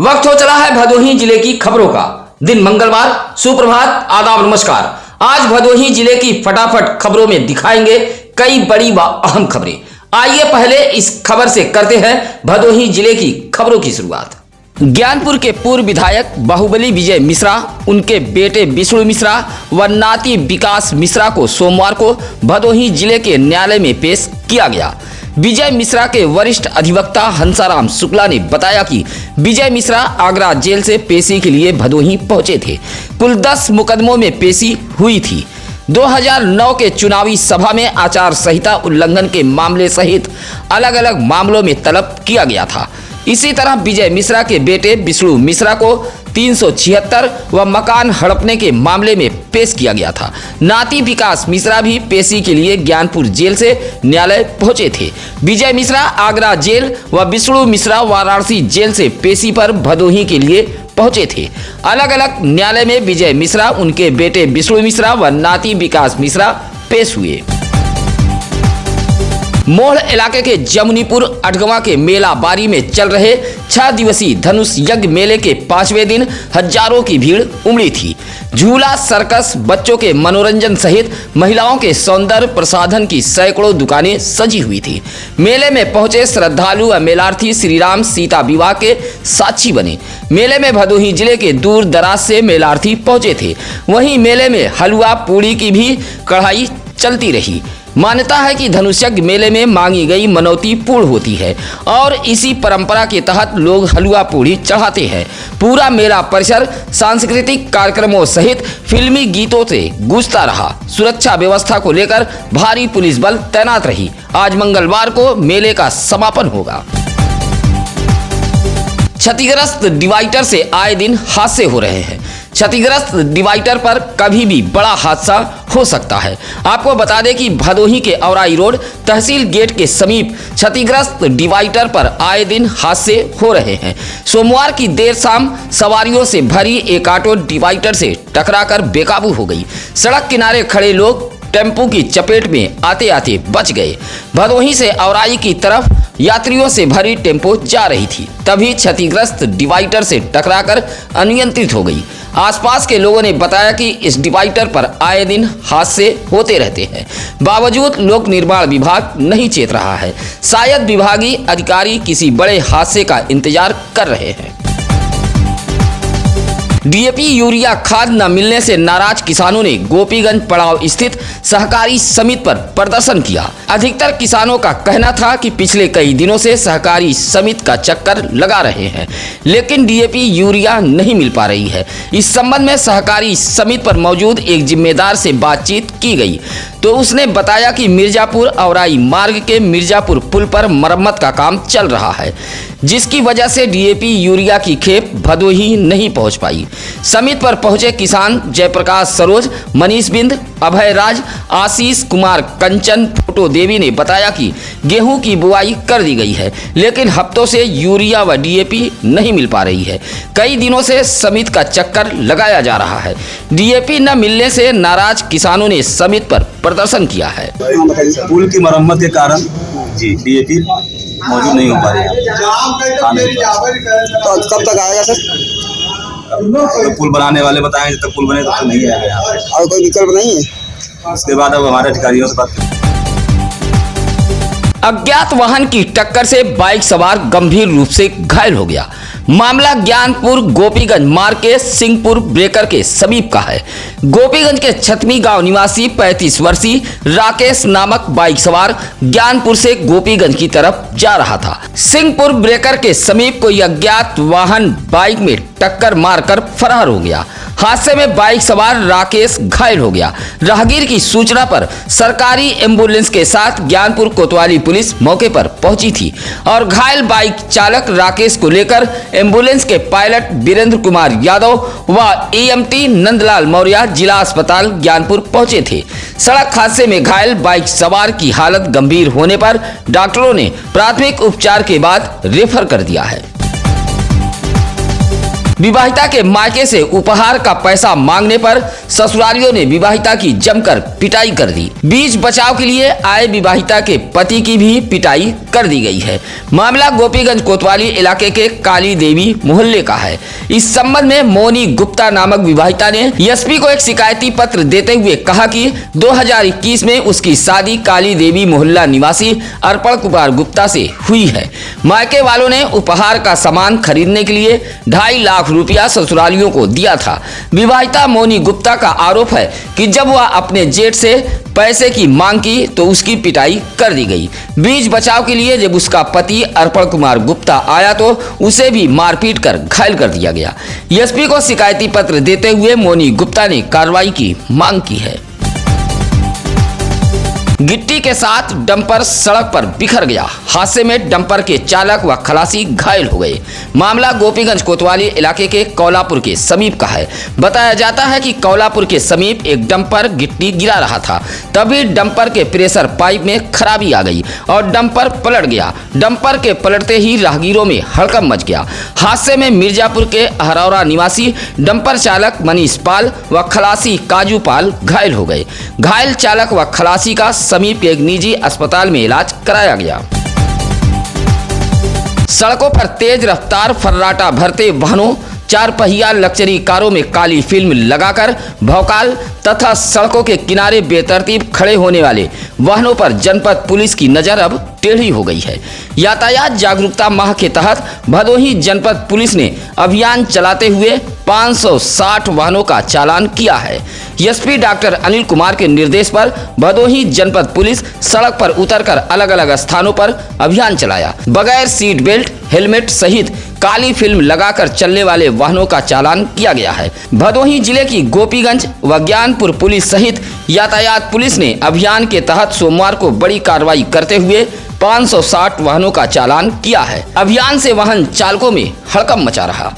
वक्त हो चला है भदोही जिले की खबरों का। दिन मंगलवार, सुप्रभात, आदाब, नमस्कार। आज भदोही जिले की फटाफट खबरों में दिखाएंगे कई बड़ी व अहम खबरें। आइए पहले इस खबर से करते हैं भदोही जिले की खबरों की शुरुआत। ज्ञानपुर के पूर्व विधायक बाहुबली विजय मिश्रा, उनके बेटे विष्णु मिश्रा व नाती विकास मिश्रा को सोमवार को भदोही जिले के न्यायालय में पेश किया गया। विजय मिश्रा के वरिष्ठ अधिवक्ता हंसाराम शुक्ला ने बताया कि विजय मिश्रा आगरा जेल से पेशी के लिए भदोही पहुंचे थे। कुल 10 मुकदमों में पेशी हुई थी। 2009 के चुनावी सभा में आचार संहिता उल्लंघन के मामले सहित अलग अलग मामलों में तलब किया गया था। इसी तरह विजय मिश्रा के बेटे विष्णु मिश्रा को 376 व मकान हड़पने के मामले में पेश किया गया था। नाती विकास मिश्रा भी पेशी के लिए ज्ञानपुर जेल से न्यायालय पहुंचे थे। विजय मिश्रा आगरा जेल व विष्णु मिश्रा वाराणसी जेल से पेशी पर भदोही के लिए पहुंचे थे। अलग अलग न्यायालय में विजय मिश्रा, उनके बेटे विष्णु मिश्रा व नाती विकास मिश्रा पेश हुए। मोड़ इलाके के जमुनीपुर अटगवा के मेला बारी में चल रहे 6 दिवसीय धनुष यज्ञ मेले के 5वें दिन हजारों की भीड़ उमड़ी थी। झूला, सर्कस, बच्चों के मनोरंजन सहित महिलाओं के सौंदर्य प्रसाधन की सैकड़ों दुकानें सजी हुई थी। मेले में पहुंचे श्रद्धालु व मेलार्थी श्री राम सीता विवाह के साक्षी बने। मेले में भदोही जिले के दूर दराज से मेलार्थी पहुंचे थे। वहीं मेले में हलवा पूड़ी की भी कढ़ाई चलती रही। मान्यता है कि धनुष यज्ञ मेले में मांगी गई मनौती पूर्ण होती है और इसी परंपरा के तहत लोग हलवा पूड़ी चढ़ाते हैं। पूरा मेला परिसर सांस्कृतिक कार्यक्रमों सहित फिल्मी गीतों से गूंजता रहा। सुरक्षा व्यवस्था को लेकर भारी पुलिस बल तैनात रही। आज मंगलवार को मेले का समापन होगा। क्षतिग्रस्त डिवाइडर से आए दिन हादसे हो रहे हैं। क्षतिग्रस्त डिवाइडर पर कभी भी बड़ा हादसा हो सकता है। आपको बता दें कि भदोही के औराई रोड तहसील गेट के समीप क्षतिग्रस्त डिवाइडर पर आए दिन हादसे हो रहे हैं। सोमवार की देर शाम सवारियों से भरी एक ऑटो डिवाइडर से टकराकर बेकाबू हो गई। सड़क किनारे खड़े लोग टेम्पो की चपेट में आते आते बच गए। भदोही से औराई की तरफ यात्रियों से भरी टेम्पो जा रही थी, तभी क्षतिग्रस्त डिवाइडर से टकराकर अनियंत्रित हो गई। आसपास के लोगों ने बताया कि इस डिवाइडर पर आए दिन हादसे होते रहते हैं। बावजूद लोक निर्माण विभाग नहीं चेत रहा है। शायद विभागीय अधिकारी किसी बड़े हादसे का इंतजार कर रहे हैं। डीएपी यूरिया खाद न मिलने से नाराज किसानों ने गोपीगंज पड़ाव स्थित सहकारी समिति पर प्रदर्शन किया। अधिकतर किसानों का कहना था कि पिछले कई दिनों से सहकारी समिति का चक्कर लगा रहे हैं, लेकिन डीएपी यूरिया नहीं मिल पा रही है। इस संबंध में सहकारी समिति पर मौजूद एक जिम्मेदार से बातचीत की गई तो उसने बताया कि मिर्जापुर औराई मार्ग के मिर्जापुर पुल पर मरम्मत का काम चल रहा है, जिसकी वजह से डीएपी यूरिया की खेप भदोही नहीं पहुंच पाई। समिति पर पहुंचे किसान जयप्रकाश सरोज, मनीष बिंद, अभय राज, आशीष कुमार, कंचन फोटो देवी ने बताया कि गेहूं की बुआई कर दी गई है, लेकिन हफ्तों से यूरिया व डीएपी नहीं मिल पा रही है। कई दिनों से समिति का चक्कर लगाया जा रहा है। डीएपी न मिलने से नाराज किसानों ने समिति पर प्रदर्शन किया है। पुल की मरम्मत के कारण जी डीएपी मौजूद नहीं हो पा रही है। तो कब तक आएगा सर? तो पुल बनाने वाले बताएं, जब तक पुल बने तब तक नहीं आएगा। और कोई विकल्प नहीं है? उसके बाद अब हमारे अधिकारियों से बात। अज्ञात वाहन की टक्कर से बाइक सवार गंभीर रूप से घायल हो गया। मामला ज्ञानपुर गोपीगंज मार्ग के सिंहपुर ब्रेकर के समीप का है। गोपीगंज के छतमी गांव निवासी 35 वर्षीय राकेश नामक बाइक सवार ज्ञानपुर से गोपीगंज की तरफ जा रहा था। सिंहपुर ब्रेकर के समीप कोई अज्ञात वाहन बाइक में टक्कर मारकर फरार हो गया। हादसे में बाइक सवार राकेश घायल हो गया। राहगीर की सूचना पर सरकारी एम्बुलेंस के साथ ज्ञानपुर कोतवाली पुलिस मौके पर पहुंची थी और घायल बाइक चालक राकेश को लेकर एम्बुलेंस के पायलट वीरेंद्र कुमार यादव व एएमटी नंदलाल मौर्य जिला अस्पताल ज्ञानपुर पहुंचे थे। सड़क हादसे में घायल बाइक सवार की हालत गंभीर होने पर डॉक्टरों ने प्राथमिक उपचार के बाद रेफर कर दिया है। विवाहिता के मायके से उपहार का पैसा मांगने पर ससुरालियों ने विवाहिता की जमकर पिटाई कर दी। बीच बचाव के लिए आए विवाहिता के पति की भी पिटाई कर दी गई है। मामला गोपीगंज कोतवाली इलाके के काली देवी मोहल्ले का है। इस संबंध में मोनी गुप्ता नामक विवाहिता ने एसपी को एक शिकायती पत्र देते हुए कहा कि 2021 में उसकी शादी काली देवी मोहल्ला निवासी अर्पण कुमार गुप्ता से हुई है। मायके वालों ने उपहार का सामान खरीदने के लिए 2.5 लाख रुपया ससुरालियों को दिया था। विवाहिता मोनी गुप्ता का आरोप है कि जब वह अपने जेठ से पैसे की मांग की तो उसकी पिटाई कर दी गई। बीच बचाव के लिए जब उसका पति अर्पण कुमार गुप्ता आया तो उसे भी मारपीट कर घायल कर दिया गया। एसपी को शिकायती पत्र देते हुए मोनी गुप्ता ने कार्रवाई की मांग की है। गिट्टी के साथ डंपर सड़क पर बिखर गया। हादसे में डंपर के चालक व खलासी घायल हो गए। मामला गोपीगंज कोतवाली इलाके के कौलापुर के समीप का है। बताया जाता है कि कौलापुर के समीप एक डंपर गिट्टी गिरा रहा था, तभी डंपर के प्रेशर पाइप में खराबी आ गई और डंपर पलट गया। डंपर के पलटते ही राहगीरों में हड़कंप मच गया। हादसे में मिर्जापुर के हरौरा निवासी डंपर चालक मनीष पाल व खलासी काजू पाल घायल हो गए। घायल चालक व खलासी का समीप के एक निजी अस्पताल में इलाज कराया गया। सड़कों पर तेज रफ्तार फर्राटा भरते वाहनों, 4 पहिया लग्जरी कारों में काली फिल्म लगाकर भौकाल तथा सड़कों के किनारे बेतरतीब खड़े होने वाले वाहनों पर जनपद पुलिस की नजर अब टेढ़ी हो गई है। यातायात जागरूकता माह के तहत भदोही जनपद पुलिस ने अभियान चलाते हुए 560 वाहनों का चालान किया है। एसपी डॉक्टर अनिल कुमार के निर्देश पर भदोही जनपद पुलिस सड़क पर उतरकर अलग अलग स्थानों पर अभियान चलाया। बगैर सीट बेल्ट, हेलमेट सहित काली फिल्म लगाकर चलने वाले वाहनों का चालान किया गया है। भदोही जिले की गोपीगंज व ज्ञानपुर पुलिस सहित यातायात पुलिस ने अभियान के तहत सोमवार को बड़ी कार्रवाई करते हुए 560 वाहनों का चालान किया है। अभियान से वाहन चालकों में हड़कंप मचा रहा।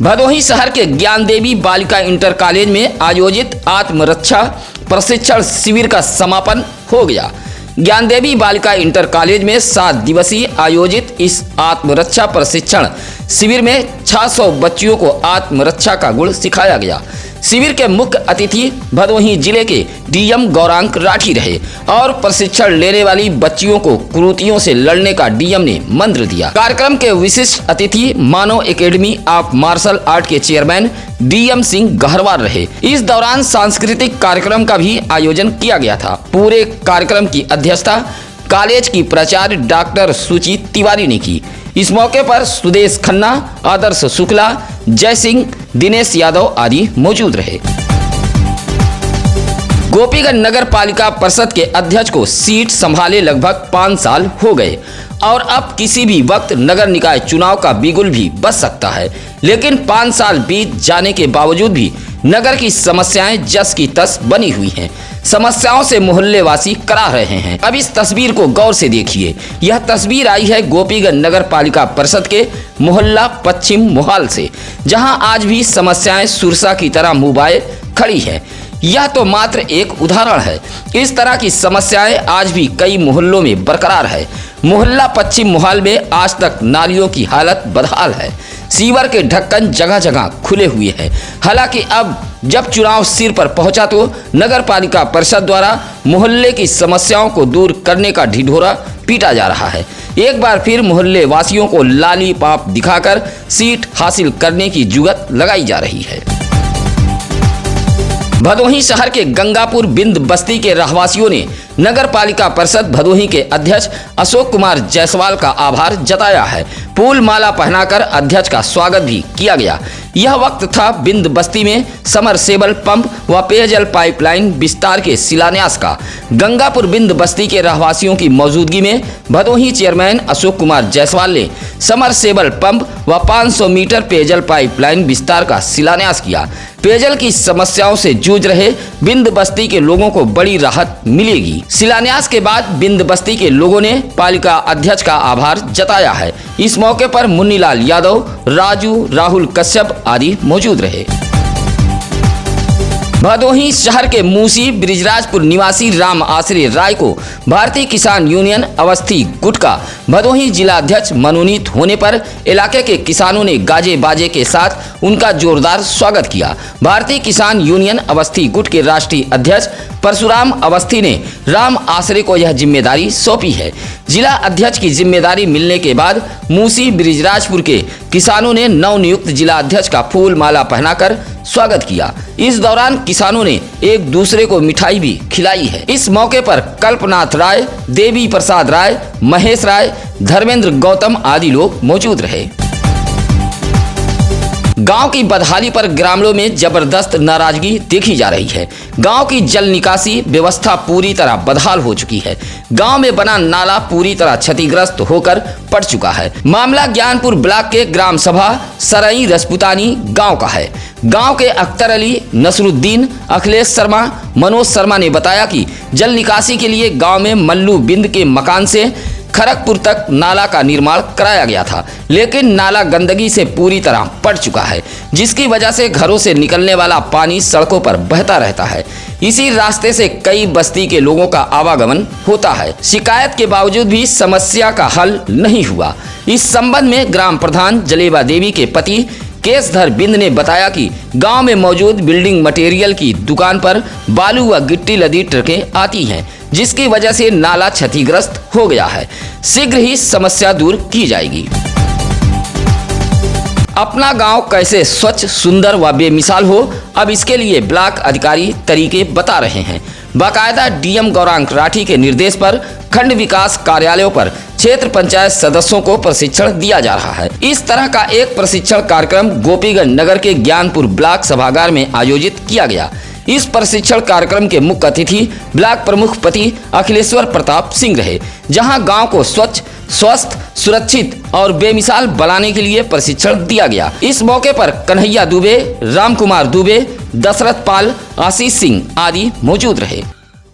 भदोही शहर के ज्ञानदेवी बालिका इंटर कॉलेज में आयोजित आत्मरक्षा प्रशिक्षण शिविर का समापन हो गया। ज्ञानदेवी बालिका इंटर कॉलेज में 7 दिवसीय आयोजित इस आत्मरक्षा प्रशिक्षण शिविर में 600 बच्चियों को आत्मरक्षा का गुण सिखाया गया। शिविर के मुख्य अतिथि भदोही जिले के डीएम गौरांग राठी रहे और प्रशिक्षण लेने वाली बच्चियों को कुरीतियों से लड़ने का डीएम ने मंत्र दिया। कार्यक्रम के विशिष्ट अतिथि मानव एकेडमी ऑफ मार्शल आर्ट के चेयरमैन डीएम सिंह गहरवार रहे। इस दौरान सांस्कृतिक कार्यक्रम का भी आयोजन किया गया था। पूरे कार्यक्रम की अध्यक्षता कॉलेज की प्राचार्य डॉक्टर सुची तिवारी ने की। इस मौके पर सुदेश खन्ना, आदर्श शुक्ला, जय सिंह, दिनेश यादव आदि मौजूद रहे। गोपीगंज नगर पालिका परिषद के अध्यक्ष को सीट संभाले लगभग 5 साल हो गए और अब किसी भी वक्त नगर निकाय चुनाव का बिगुल भी बज सकता है, लेकिन 5 साल बीत जाने के बावजूद भी नगर की समस्याएं जस की तस बनी हुई हैं। समस्याओं से मोहल्ले वासी करा रहे हैं। अब इस तस्वीर को गौर से देखिए। यह तस्वीर आई है गोपीगंज नगर पालिका परिषद के मोहल्ला पश्चिम मोहाल से, जहां आज भी समस्याएं सुरसा की तरह मुंह खड़ी है। यह तो मात्र एक उदाहरण है। इस तरह की समस्याएं आज भी कई मोहल्लों में बरकरार है। मोहल्ला पश्चिम मोहाल में आज तक नालियों की हालत बदहाल है। सीवर के ढक्कन जगह जगह खुले हुए हैं। हालांकि अब जब चुनाव सिर पर पहुंचा तो नगर पालिका परिषद द्वारा मोहल्ले की समस्याओं को दूर करने का ढिढोरा पीटा जा रहा है। एक बार फिर मोहल्ले वासियों को लाली पाप दिखाकर सीट हासिल करने की जुगत लगाई जा रही है। भदोही शहर के गंगापुर बिंद बस्ती के रहवासियों ने नगर पालिका परिषद भदोही के अध्यक्ष अशोक कुमार जायसवाल का आभार जताया है। फूल माला पहनाकर अध्यक्ष का स्वागत भी किया गया। यह वक्त था बिंद बस्ती में समरसेबल पंप व पेयजल पाइपलाइन विस्तार के शिलान्यास का। गंगापुर बिंद बस्ती के रहवासियों की मौजूदगी में भदोही चेयरमैन अशोक कुमार जायसवाल ने समरसेबल पंप व 500 मीटर पेयजल पाइपलाइन विस्तार का शिलान्यास किया। पेयजल की समस्याओं से जूझ रहे बिंद बस्ती के लोगों को बड़ी राहत मिलेगी। शिलान्यास के बाद बिंद बस्ती के लोगों ने पालिका अध्यक्ष का आभार जताया है। इस मौके पर मुन्नीलाल यादव, राजू, राहुल कश्यप आदि मौजूद रहे। भदोही शहर के मूसी ब्रिजराजपुर निवासी राम आश्रय राय को भारतीय किसान यूनियन अवस्थी गुट का भदोही जिला अध्यक्ष मनोनीत होने पर इलाके के किसानों ने गाजे बाजे के साथ उनका जोरदार स्वागत किया। भारतीय किसान यूनियन अवस्थी गुट के राष्ट्रीय अध्यक्ष परशुराम अवस्थी ने राम आश्रय को यह जिम्मेदारी सौंपी है। जिला अध्यक्ष की जिम्मेदारी मिलने के बाद मूसी ब्रिजराजपुर के किसानों ने नवनियुक्त जिला अध्यक्ष का फूल माला पहनाकर स्वागत किया। इस दौरान किसानों ने एक दूसरे को मिठाई भी खिलाई है। इस मौके पर कल्पनाथ राय, देवी प्रसाद राय, महेश राय, धर्मेंद्र गौतम आदि लोग मौजूद रहे। गांव की बदहाली पर ग्रामीणों में जबरदस्त नाराजगी देखी जा रही है। गांव की जल निकासी व्यवस्था पूरी तरह बदहाल हो चुकी है। गांव में बना नाला पूरी तरह क्षतिग्रस्त होकर पड़ चुका है। मामला ज्ञानपुर ब्लॉक के ग्राम सभा सरई रजपुतानी गांव का है। गांव के अख्तर अली, नसरुद्दीन, अखिलेश शर्मा, मनोज शर्मा ने बताया कि जल निकासी के लिए गांव में मल्लू बिंद के मकान से खरगपुर तक नाला का निर्माण कराया गया था, लेकिन नाला गंदगी से पूरी तरह पड़ चुका है, जिसकी वजह से घरों से निकलने वाला पानी सड़कों पर बहता रहता है। इसी रास्ते से कई बस्ती के लोगों का आवागमन होता है। शिकायत के बावजूद भी समस्या का हल नहीं हुआ। इस संबंध में ग्राम प्रधान जलेबा देवी के पति केशधर बिंद ने बताया कि गांव में मौजूद बिल्डिंग मटेरियल की दुकान पर बालू व गिट्टी लदी ट्रकें आती हैं, जिसकी वजह से नाला क्षतिग्रस्त हो गया है। शीघ्र ही समस्या दूर की जाएगी। अपना गांव कैसे स्वच्छ, सुंदर व बेमिसाल हो, अब इसके लिए ब्लॉक अधिकारी तरीके बता रहे हैं। बाकायदा डीएम गौरांग राठी के निर्देश पर खंड विकास कार्यालयों पर क्षेत्र पंचायत सदस्यों को प्रशिक्षण दिया जा रहा है। इस तरह का एक प्रशिक्षण कार्यक्रम गोपीगंज नगर के ज्ञानपुर ब्लॉक सभागार में आयोजित किया गया। इस प्रशिक्षण कार्यक्रम के मुख्य अतिथि ब्लॉक प्रमुख पति अखिलेश्वर प्रताप सिंह रहे, जहां गांव को स्वच्छ, स्वस्थ, सुरक्षित और बेमिसाल बनाने के लिए प्रशिक्षण दिया गया। इस मौके पर कन्हैया दुबे, राम कुमार दुबे, दशरथ पाल, आशीष सिंह आदि मौजूद रहे।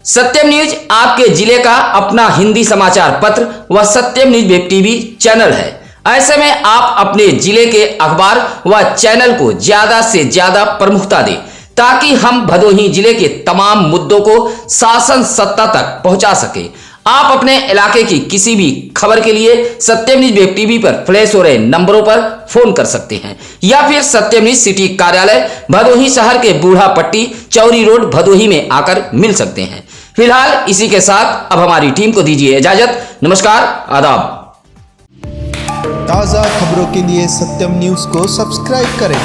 सत्यम न्यूज आपके जिले का अपना हिंदी समाचार पत्र व सत्यम न्यूज वेब टीवी चैनल है। ऐसे में आप अपने जिले के अखबार व चैनल को ज्यादा से ज्यादा प्रमुखता दें, ताकि हम भदोही जिले के तमाम मुद्दों को शासन सत्ता तक पहुंचा सके। आप अपने इलाके की किसी भी खबर के लिए सत्यम न्यूज वेब टीवी पर फ्लैश हो रहे नंबरों पर फोन कर सकते हैं, या फिर सत्यम न्यूज सिटी कार्यालय भदोही शहर के बूढ़ा पट्टी चौरी रोड भदोही में आकर मिल सकते हैं। फिलहाल इसी के साथ अब हमारी टीम को दीजिए इजाजत। नमस्कार, आदाब। ताज़ा खबरों के लिए सत्यम न्यूज़ को सब्सक्राइब करें